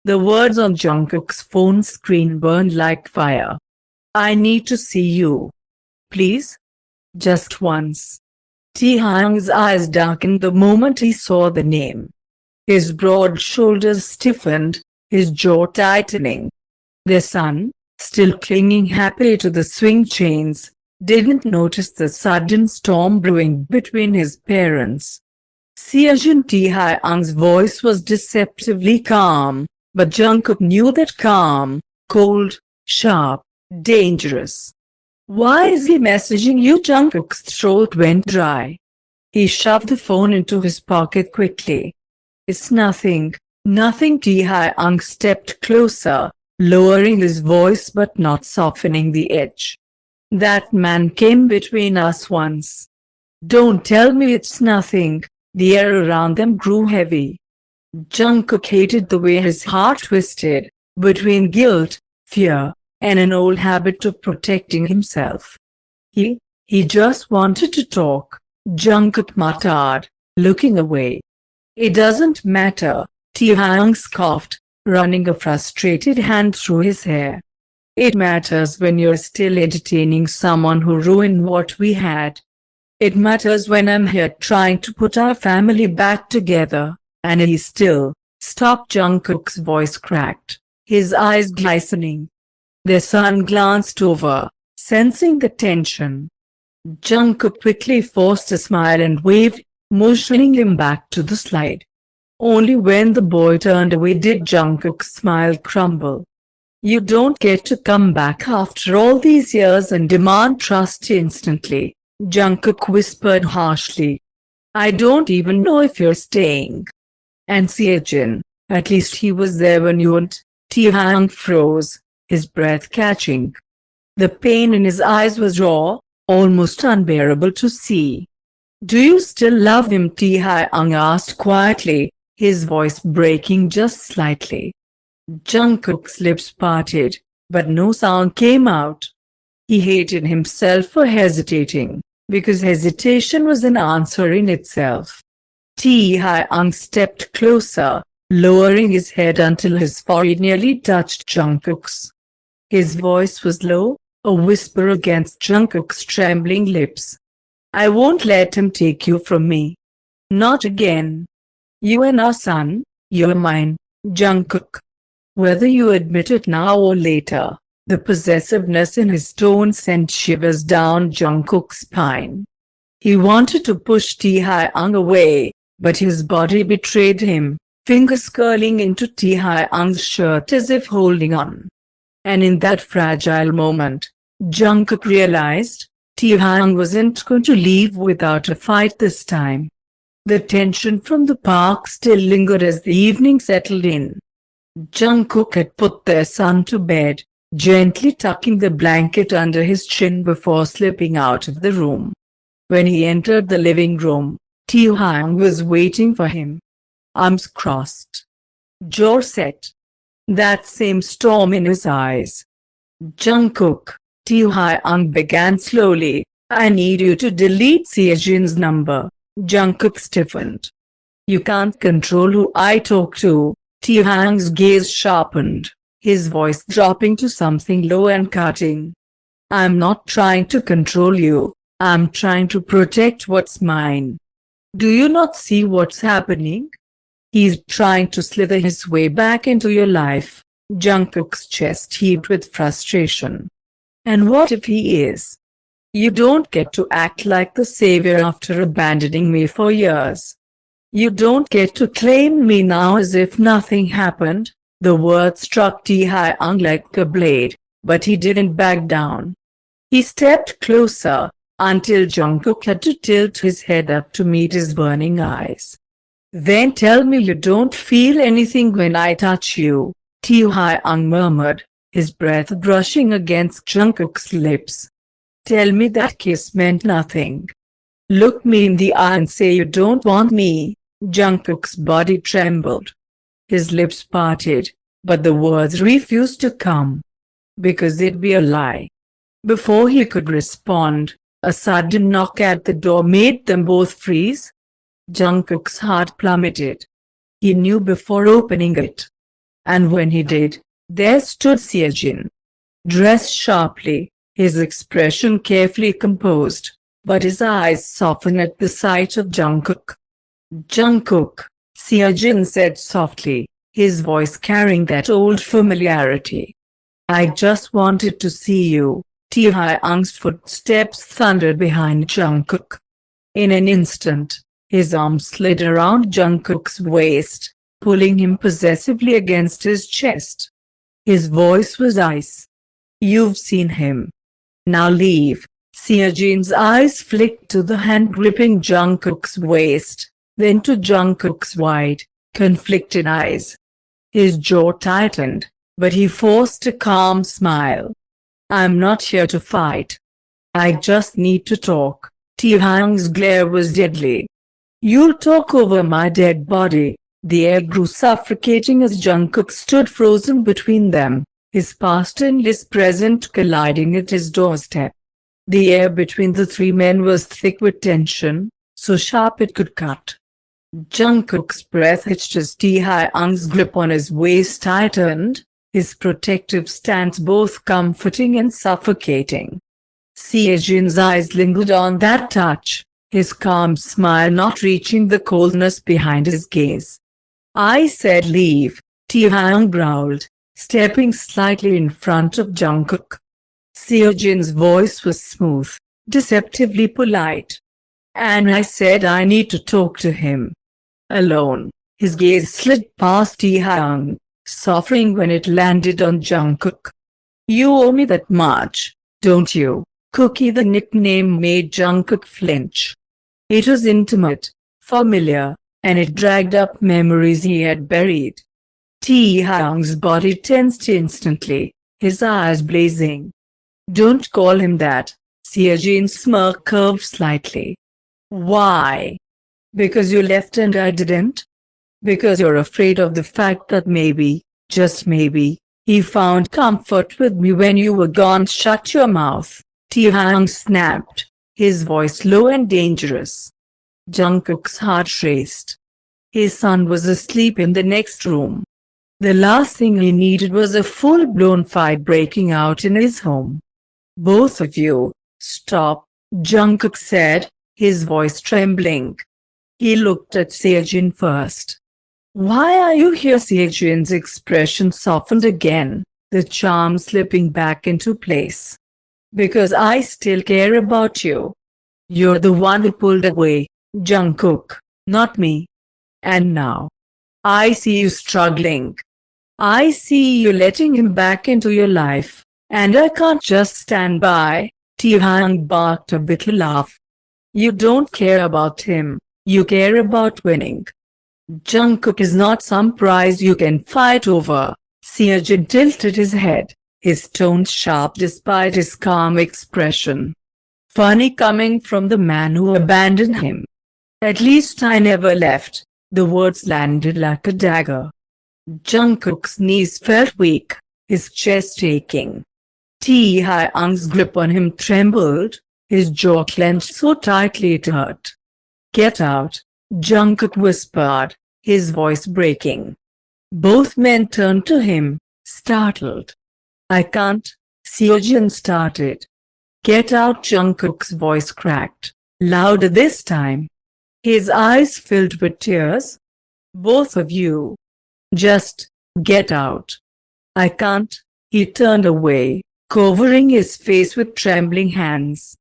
The words on Jungkook's phone screen burned like fire. I need to see you. Please? Just once. Taehyung's eyes darkened the moment he saw the name. His broad shoulders stiffened, his jaw tightening. Their son, still clinging happily to the swing chains, didn't notice the sudden storm brewing between his parents. Seojin Taehyung's voice was deceptively calm, but Jungkook knew that calm, cold, sharp, dangerous. Why is he messaging you? Jungkook's throat went dry. He shoved the phone into his pocket quickly. It's nothing, nothing. Taehyung stepped closer, lowering his voice but not softening the edge. That man came between us once. Don't tell me it's nothing. The air around them grew heavy. Jungkook hated the way his heart twisted, between guilt, fear, and an old habit of protecting himself. He just wanted to talk, Jungkook muttered, looking away. It doesn't matter, Taehyung scoffed, running a frustrated hand through his hair. It matters when you're still entertaining someone who ruined what we had. It matters when I'm here trying to put our family back together, and he's still. Stop. Jungkook's voice cracked, his eyes glistening. Their son glanced over, sensing the tension. Jungkook quickly forced a smile and waved, motioning him back to the slide. Only when the boy turned away did Jungkook's smile crumble. You don't get to come back after all these years and demand trust instantly, Jungkook whispered harshly. I don't even know if you're staying. And Seojin, at least he was there when you weren't. Taehyung froze, his breath catching. The pain in his eyes was raw, almost unbearable to see. Do you still love him? Taehyung asked quietly, his voice breaking just slightly. Jungkook's lips parted, but no sound came out. He hated himself for hesitating, because hesitation was an answer in itself. Taehyung stepped closer, lowering his head until his forehead nearly touched Jungkook's. His voice was low, a whisper against Jungkook's trembling lips. I won't let him take you from me. Not again. You and our son, you're mine, Jungkook. Whether you admit it now or later, the possessiveness in his tone sent shivers down Jungkook's spine. He wanted to push Taehyung away, but his body betrayed him, fingers curling into Taehyung's shirt as if holding on. And in that fragile moment, Jungkook realized, Taehyung wasn't going to leave without a fight this time. The tension from the park still lingered as the evening settled in. Jungkook had put their son to bed, gently tucking the blanket under his chin before slipping out of the room. When he entered the living room, Taehyung was waiting for him. Arms crossed, jaw set, that same storm in his eyes. Jungkook, Taehyung began slowly, I need you to delete Seojin's number. Jungkook stiffened. You can't control who I talk to. Taehyung's gaze sharpened, his voice dropping to something low and cutting. I'm not trying to control you, I'm trying to protect what's mine. Do you not see what's happening? He's trying to slither his way back into your life. Jungkook's chest heaved with frustration. And what if he is? You don't get to act like the savior after abandoning me for years. You don't get to claim me now as if nothing happened. The word struck Taehyung like a blade, but he didn't back down. He stepped closer, until Jungkook had to tilt his head up to meet his burning eyes. Then tell me you don't feel anything when I touch you, Taehyung murmured, his breath brushing against Jungkook's lips. Tell me that kiss meant nothing. Look me in the eye and say you don't want me. Jungkook's body trembled. His lips parted, but the words refused to come. Because it'd be a lie. Before he could respond, a sudden knock at the door made them both freeze. Jungkook's heart plummeted. He knew before opening it. And when he did, there stood Seojin, dressed sharply, his expression carefully composed, but his eyes softened at the sight of Jungkook. "Jungkook," Seojin said softly, his voice carrying that old familiarity. "I just wanted to see you." Taehyung's footsteps thundered behind Jungkook. In an instant, his arm slid around Jungkook's waist, pulling him possessively against his chest. His voice was ice. "You've seen him. Now leave." Seojin's eyes flicked to the hand gripping Jungkook's waist, then to Jungkook's wide, conflicted eyes. His jaw tightened, but he forced a calm smile. "I'm not here to fight. I just need to talk." Taehyung's glare was deadly. "You'll talk over my dead body." The air grew suffocating as Jungkook stood frozen between them, his past and his present colliding at his doorstep. The air between the three men was thick with tension, so sharp it could cut. Jungkook's breath hitched as Taehyung's grip on his waist tightened, his protective stance both comforting and suffocating. Seojin's eyes lingered on that touch, his calm smile not reaching the coldness behind his gaze. "I said leave," Taehyung growled, stepping slightly in front of Jungkook. Seojin's voice was smooth, deceptively polite. "And I said I need to talk to him. Alone." His gaze slid past Taehyung, softening when it landed on Jungkook. "You owe me that much, don't you?" Cookie, the nickname, made Jungkook flinch. It was intimate, familiar, and it dragged up memories he had buried. Taehyung's body tensed instantly, his eyes blazing. "Don't call him that." Seojin's smirk curved slightly. "Why? Because you left and I didn't? Because you're afraid of the fact that maybe, just maybe, he found comfort with me when you were gone." "Shut your mouth," Taehyung snapped, his voice low and dangerous. Jungkook's heart raced. His son was asleep in the next room. The last thing he needed was a full-blown fight breaking out in his home. "Both of you, stop," Jungkook said, his voice trembling. He looked at Seojin first. "Why are you here?" Seojin's expression softened again, the charm slipping back into place. "Because I still care about you. You're the one who pulled away, Jungkook, not me. And now, I see you struggling. I see you letting him back into your life, and I can't just stand by." Taehyung barked a bitter laugh. "You don't care about him, you care about winning. Jungkook is not some prize you can fight over." Seojin tilted his head, his tone sharp despite his calm expression. "Funny coming from the man who abandoned him." "At least I never left." The words landed like a dagger. Jungkook's knees felt weak, his chest aching. Taehyung's grip on him trembled, his jaw clenched so tightly it hurt. "Get out," Jungkook whispered, his voice breaking. Both men turned to him, startled. "I can't," Seojin started. "Get out," Jungkook's voice cracked, louder this time. His eyes filled with tears. "Both of you. Just, get out." "I can't." He turned away, covering his face with trembling hands.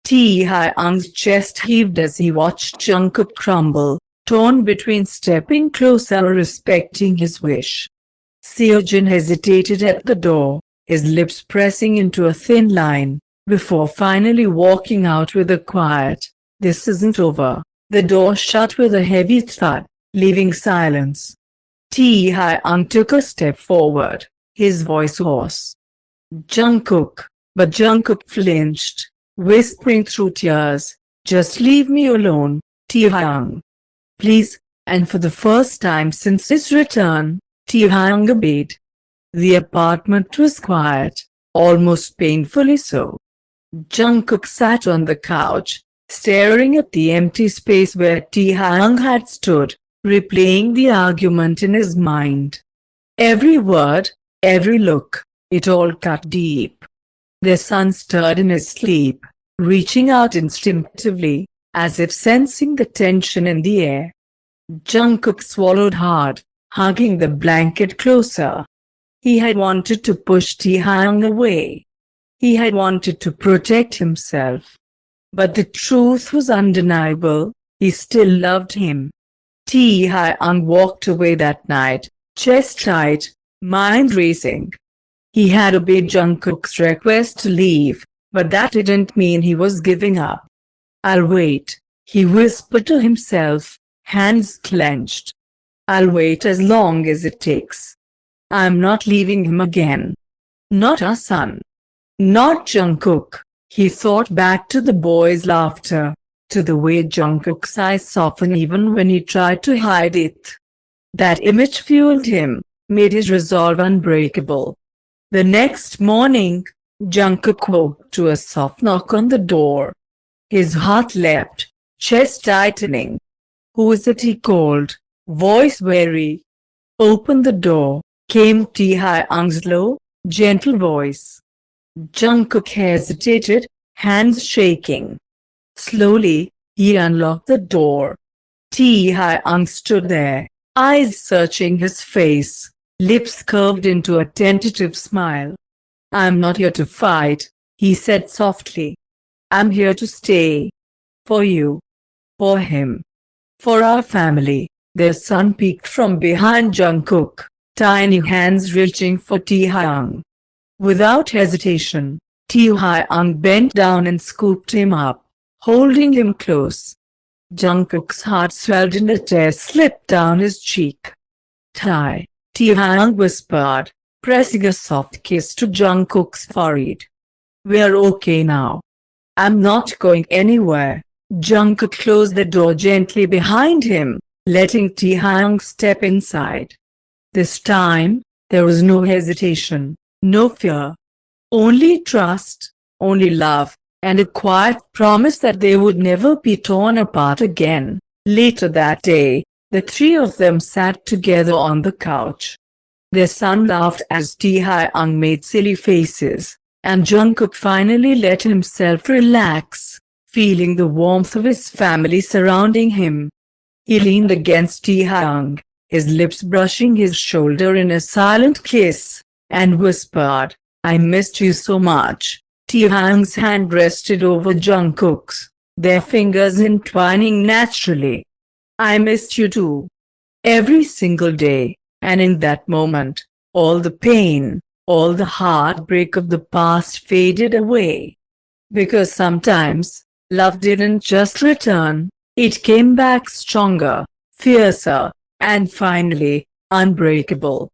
Taehyung's chest heaved as he watched Jungkook crumble, torn between stepping closer or respecting his wish. Seojin hesitated at the door, his lips pressing into a thin line, before finally walking out with a quiet, "This isn't over." The door shut with a heavy thud, leaving silence. Taehyung took a step forward, his voice hoarse. "Jungkook," but Jungkook flinched, whispering through tears, "Just leave me alone, Taehyung. Please." And for the first time since his return, Taehyung obeyed. The apartment was quiet, almost painfully so. Jungkook sat on the couch, staring at the empty space where Taehyung had stood, replaying the argument in his mind. Every word, every look, it all cut deep. Their son stirred in his sleep, reaching out instinctively, as if sensing the tension in the air. Jungkook swallowed hard, hugging the blanket closer. He had wanted to push Taehyung away. He had wanted to protect himself. But the truth was undeniable, he still loved him. Taehyung walked away that night, chest tight, mind racing. He had obeyed Jungkook's request to leave, but that didn't mean he was giving up. "I'll wait," he whispered to himself, hands clenched. "I'll wait as long as it takes. I'm not leaving him again. Not our son. Not Jungkook." He thought back to the boy's laughter, to the way Jungkook's eyes softened even when he tried to hide it. That image fueled him, made his resolve unbreakable. The next morning, Jungkook woke to a soft knock on the door. His heart leapt, chest tightening. "Who is it?" he called, voice weary. "Open the door," came Taehyung's low, gentle voice. Jungkook hesitated, hands shaking. Slowly, he unlocked the door. Taehyung stood there, eyes searching his face, lips curved into a tentative smile. "I'm not here to fight," he said softly. "I'm here to stay. For you. For him. For our family." Their son peeked from behind Jungkook, tiny hands reaching for Taehyung. Without hesitation, Taehyung bent down and scooped him up, holding him close. Jungkook's heart swelled and a tear slipped down his cheek. Taehyung whispered, pressing a soft kiss to Jungkook's forehead. "We're okay now. I'm not going anywhere." Jungkook closed the door gently behind him, letting Taehyung step inside. This time, there was no hesitation, no fear. Only trust, only love, and a quiet promise that they would never be torn apart again. Later that day, the three of them sat together on the couch. Their son laughed as Taehyung made silly faces, and Jungkook finally let himself relax, feeling the warmth of his family surrounding him. He leaned against Taehyung, his lips brushing his shoulder in a silent kiss, and whispered, "I missed you so much." Taehyung's hand rested over Jungkook's, their fingers entwining naturally. "I missed you too. Every single day." And in that moment, all the pain, all the heartbreak of the past faded away. Because sometimes, love didn't just return, it came back stronger, fiercer, and finally, unbreakable.